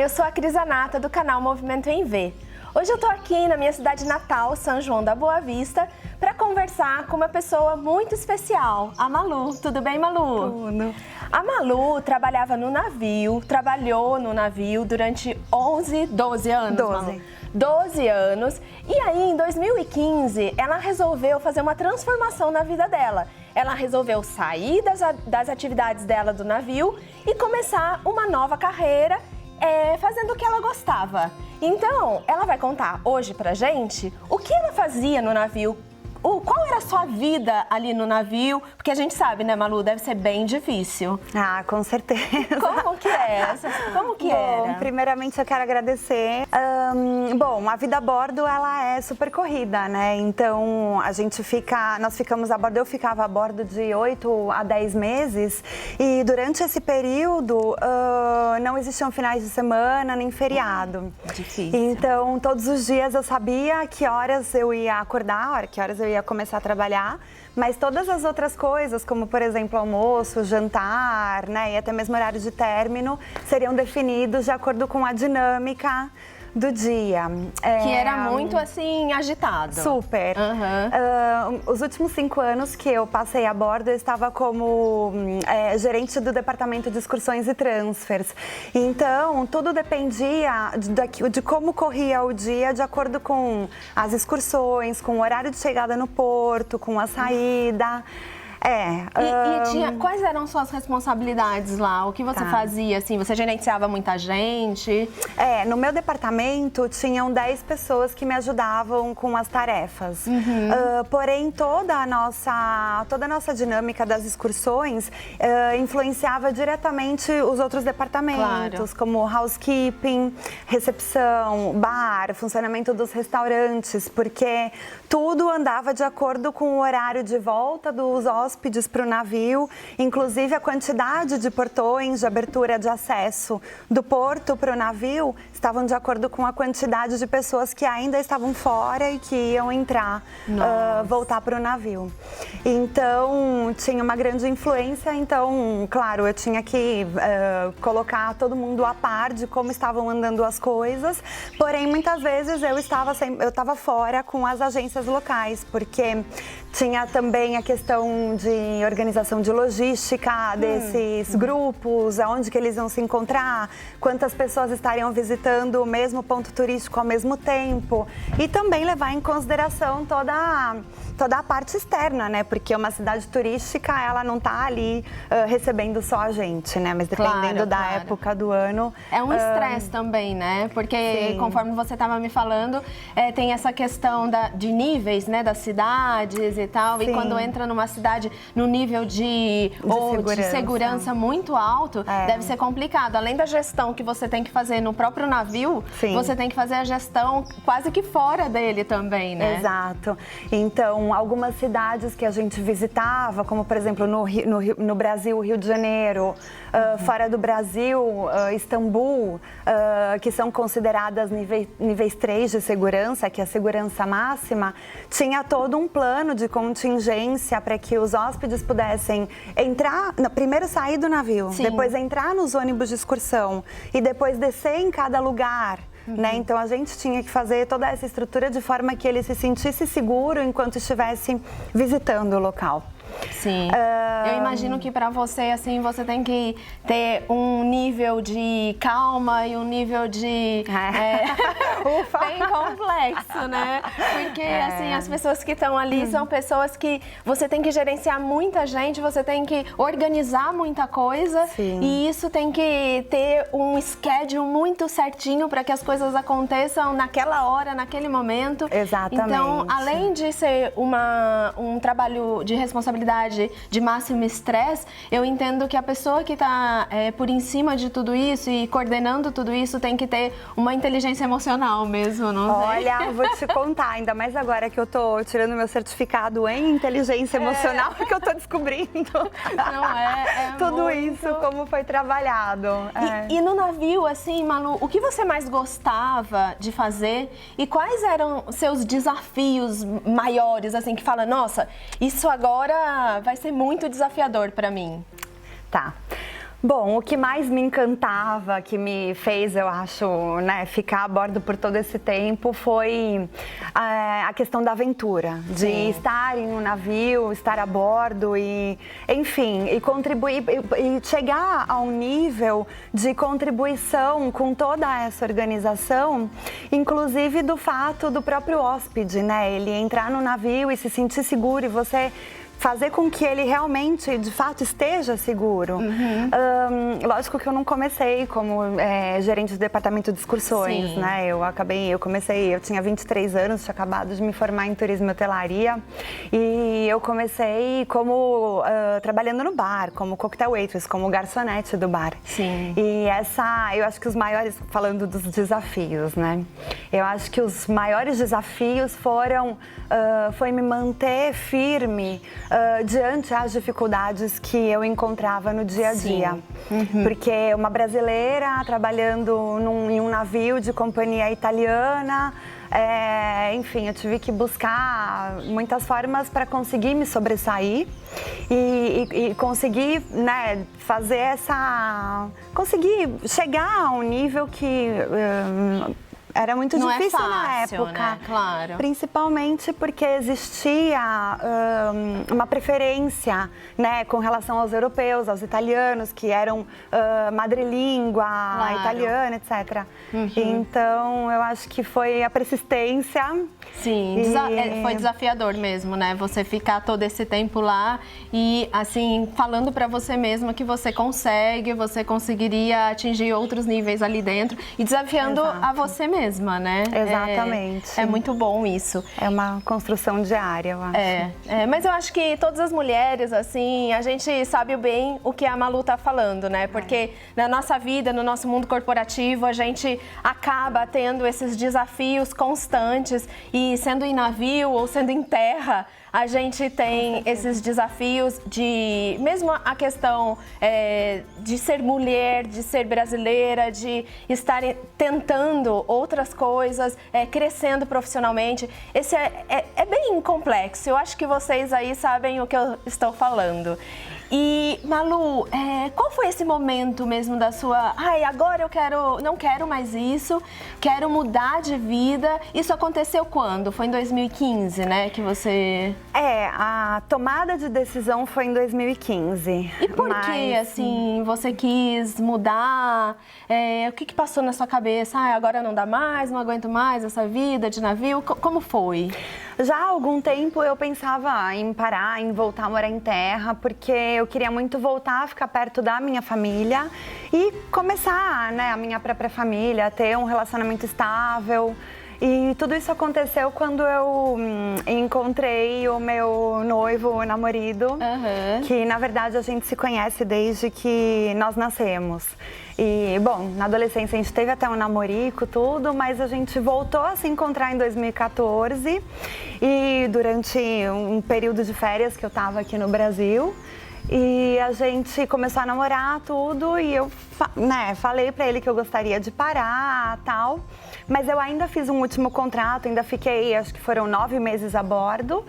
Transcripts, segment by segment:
eu sou a Cris Anata, do canal Movimento em V. Hoje eu tô aqui na minha cidade natal, São João da Boa Vista, para conversar com uma pessoa muito especial, a Malu. Tudo bem, Malu? Tudo. A Malu trabalhava no navio, trabalhou no navio durante 12 anos, 12. Malu. 12 anos. E aí, em 2015, ela resolveu fazer uma transformação na vida dela. Ela resolveu sair das atividades dela do navio e começar uma nova carreira, fazendo o que ela gostava. Então, ela vai contar hoje pra gente o que ela fazia no navio, qual era a sua vida ali no navio, porque a gente sabe, né, Malu, deve ser bem difícil. Ah, com certeza. Como que é? Como que era? Bom, primeiramente eu quero agradecer. Bom, a vida a bordo, ela é super corrida, né? Então, nós ficamos a bordo, eu ficava a bordo de 8 a 10 meses e durante esse período não existiam finais de semana nem feriado. Difícil. Então, todos os dias eu sabia que horas eu ia acordar, que horas eu ia começar a trabalhar, mas todas as outras coisas, como por exemplo almoço, jantar, né, e até mesmo horário de término, seriam definidos de acordo com a dinâmica do dia. Que era muito, assim, agitado. Super. Os últimos 5 anos que eu passei a bordo, eu estava como gerente do departamento de excursões e transfers. Então, tudo dependia de como corria o dia de acordo com as excursões, com o horário de chegada no porto, com a saída. Quais eram suas responsabilidades lá? O que você fazia, assim? Você gerenciava muita gente? No meu departamento tinham 10 pessoas que me ajudavam com as tarefas. Porém, toda a nossa dinâmica das excursões influenciava diretamente os outros departamentos, como housekeeping, recepção, bar, funcionamento dos restaurantes, porque tudo andava de acordo com o horário de volta dos hóspedes para o navio, inclusive a quantidade de portões de abertura de acesso do porto para o navio estavam de acordo com a quantidade de pessoas que ainda estavam fora e que iam entrar, voltar para o navio. Então, tinha uma grande influência, então, claro, eu tinha que colocar todo mundo a par de como estavam andando as coisas, porém, muitas vezes eu estava fora com as agências locais, porque tinha também a questão de organização de logística desses grupos, aonde que eles iam se encontrar, quantas pessoas estariam visitando o mesmo ponto turístico ao mesmo tempo e também levar em consideração toda a parte externa, né? Porque uma cidade turística, ela não tá ali recebendo só a gente, né? Mas dependendo da época do ano... É um estresse também, né? Porque conforme você estava me falando, tem essa questão de níveis, né? Das cidades e tal. Sim. E quando entra numa cidade no nível de segurança muito alto, deve ser complicado. Além da gestão que você tem que fazer no próprio navio, você tem que fazer a gestão quase que fora dele também, né? Exato. Então, algumas cidades que a gente visitava, como por exemplo no Brasil, Rio de Janeiro, fora do Brasil, Istambul, que são consideradas níveis 3 de segurança, que é a segurança máxima, tinha todo um plano de contingência para que os hóspedes pudessem entrar, primeiro sair do navio, depois entrar nos ônibus de excursão e depois descer em cada lugar. Né? Então a gente tinha que fazer toda essa estrutura de forma que ele se sentisse seguro enquanto estivesse visitando o local. Sim. Eu imagino que para você, assim, você tem que ter um nível de calma e um nível de... bem complexo, né? Porque, assim, as pessoas que estão ali são pessoas que você tem que gerenciar muita gente, você tem que organizar muita coisa. Sim. E isso tem que ter um schedule muito certinho para que as coisas aconteçam naquela hora, naquele momento. Exatamente. Então, além de ser um trabalho de responsabilidade de máximo estresse, eu entendo que a pessoa que está por em cima de tudo isso e coordenando tudo isso tem que ter uma inteligência emocional mesmo, não sei? Olha, vou te contar, ainda mais agora que eu tô tirando meu certificado em inteligência emocional, que eu tô descobrindo Não tudo muito... isso, como foi trabalhado. E no navio, assim, Malu, o que você mais gostava de fazer e quais eram seus desafios maiores, assim, que fala, nossa, isso agora vai ser muito desafiador para mim? Tá. Bom, o que mais me encantava, que me fez, eu acho, né, ficar a bordo por todo esse tempo foi a questão da aventura, de estar em um navio, estar a bordo e, enfim, e contribuir e chegar a um nível de contribuição com toda essa organização, inclusive do fato do próprio hóspede, né, ele entrar no navio e se sentir seguro e você fazer com que ele realmente, de fato, esteja seguro. Lógico que eu não comecei como gerente do departamento de excursões, né? Eu tinha 23 anos, tinha acabado de me formar em turismo e hotelaria e eu comecei como trabalhando no bar, como cocktail waitress, como garçonete do bar. Sim. E eu acho que os maiores, falando dos desafios, né? Eu acho que os maiores desafios foi me manter firme diante as dificuldades que eu encontrava no dia a dia. Porque uma brasileira trabalhando em um navio de companhia italiana, enfim, eu tive que buscar muitas formas para conseguir me sobressair e conseguir, né, conseguir chegar a um nível que era muito difícil na época, né? Claro. Principalmente porque existia uma preferência, né, com relação aos europeus, aos italianos, que eram madrelíngua, italiana, etc. Então, eu acho que foi a persistência. Sim, foi desafiador mesmo, né? Você ficar todo esse tempo lá e, assim, falando pra você mesma que você conseguiria atingir outros níveis ali dentro e desafiando a você mesma. Né? Exatamente. É muito bom isso. É uma construção diária, eu acho. Mas eu acho que todas as mulheres, assim, a gente sabe bem o que a Malu tá falando, né? Porque na nossa vida, no nosso mundo corporativo, a gente acaba tendo esses desafios constantes e sendo em navio ou sendo em terra, a gente tem esses desafios de, mesmo a questão de ser mulher, de ser brasileira, de estar tentando outras coisas, crescendo profissionalmente. Esse é bem complexo. Eu acho que vocês aí sabem o que eu estou falando. E, Malu, qual foi esse momento mesmo da sua... agora não quero mais isso, quero mudar de vida. Isso aconteceu quando? Foi em 2015, né, que você... A tomada de decisão foi em 2015. E por que, assim, você quis mudar? O que passou na sua cabeça? Agora não dá mais, não aguento mais essa vida de navio. Como foi? Já há algum tempo eu pensava em parar, em voltar a morar em terra, porque eu queria muito voltar a ficar perto da minha família e começar, né, a minha própria família, ter um relacionamento estável. E tudo isso aconteceu quando eu encontrei o meu noivo, o namorado, que na verdade a gente se conhece desde que nós nascemos. E, bom, na adolescência a gente teve até um namorico, tudo, mas a gente voltou a se encontrar em 2014 e durante um período de férias que eu tava aqui no Brasil. E a gente começou a namorar tudo e eu, né, falei pra ele que eu gostaria de parar, tal. Mas eu ainda fiz um último contrato, ainda fiquei, acho que foram 9 meses a bordo.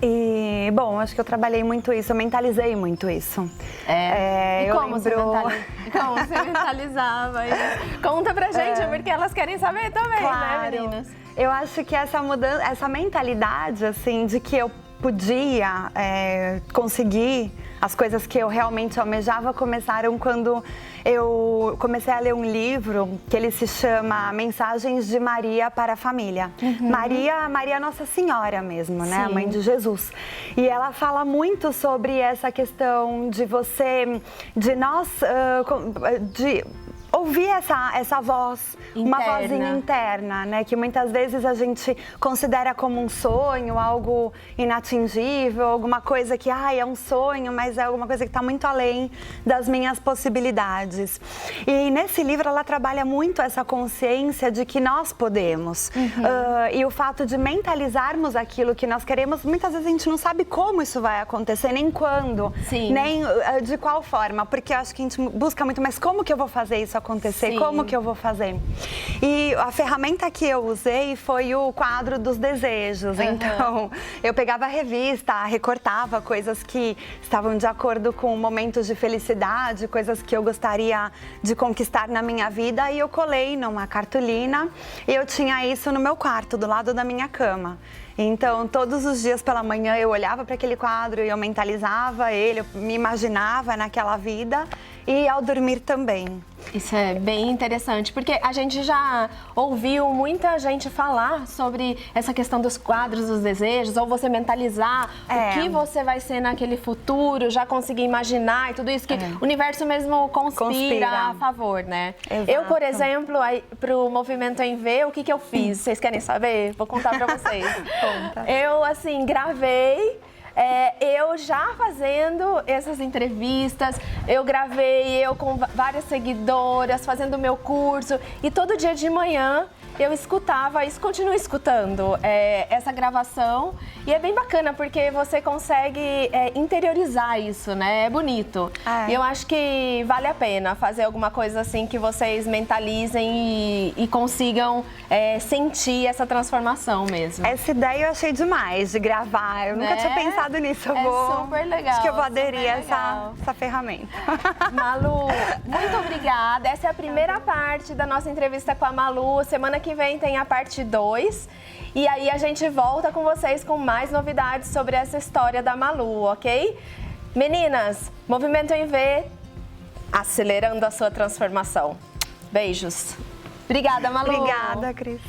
E, bom, acho que eu trabalhei muito isso, eu mentalizei muito isso. E como você mentalizava isso? Conta pra gente, porque elas querem saber também, né, meninas? Eu acho que essa mudança, essa mentalidade, assim, de que eu podia conseguir as coisas que eu realmente almejava começaram quando eu comecei a ler um livro que ele se chama Mensagens de Maria para a Família. Maria Nossa Senhora mesmo, né? A mãe de Jesus. E ela fala muito sobre essa questão de ouvir essa voz, uma vozinha interna, né? Que muitas vezes a gente considera como um sonho, algo inatingível, alguma coisa que, é um sonho, mas é alguma coisa que está muito além das minhas possibilidades. E nesse livro ela trabalha muito essa consciência de que nós podemos. E o fato de mentalizarmos aquilo que nós queremos, muitas vezes a gente não sabe como isso vai acontecer, nem quando, nem de qual forma, porque eu acho que a gente busca muito, mas como que eu vou fazer isso acontecer? Sim. Como que eu vou fazer? E a ferramenta que eu usei foi o quadro dos desejos. Então, eu pegava a revista, recortava coisas que estavam de acordo com momentos de felicidade, coisas que eu gostaria de conquistar na minha vida, e eu colei numa cartolina e eu tinha isso no meu quarto, do lado da minha cama. Então, todos os dias pela manhã eu olhava para aquele quadro e eu mentalizava ele, eu me imaginava naquela vida, e ao dormir também. Isso é bem interessante, porque a gente já ouviu muita gente falar sobre essa questão dos quadros dos desejos, ou você mentalizar o que você vai ser naquele futuro, já conseguir imaginar e tudo isso, que o universo mesmo conspira a favor, né? Exato. Eu, por exemplo, pro Movimento em V, o que eu fiz? Vocês querem saber? Vou contar pra vocês. Conta. Eu, assim, gravei. Eu já fazendo essas entrevistas, eu gravei eu com várias seguidoras, fazendo o meu curso, e todo dia de manhã eu escutava, isso continuo escutando, essa gravação, e é bem bacana porque você consegue interiorizar isso, né? É bonito. E eu acho que vale a pena fazer alguma coisa assim que vocês mentalizem e consigam sentir essa transformação mesmo. Essa ideia eu achei demais de gravar, eu nunca tinha pensado nisso. Eu vou... super legal. Acho que eu vou aderir a essa ferramenta. Malu, muito obrigada. Essa é a primeira parte da nossa entrevista com a Malu. Semana que vem tem a parte 2. E aí a gente volta com vocês com mais novidades sobre essa história da Malu, ok? Meninas, Movimento em V, acelerando a sua transformação. Beijos. Obrigada, Malu. Obrigada, Cris.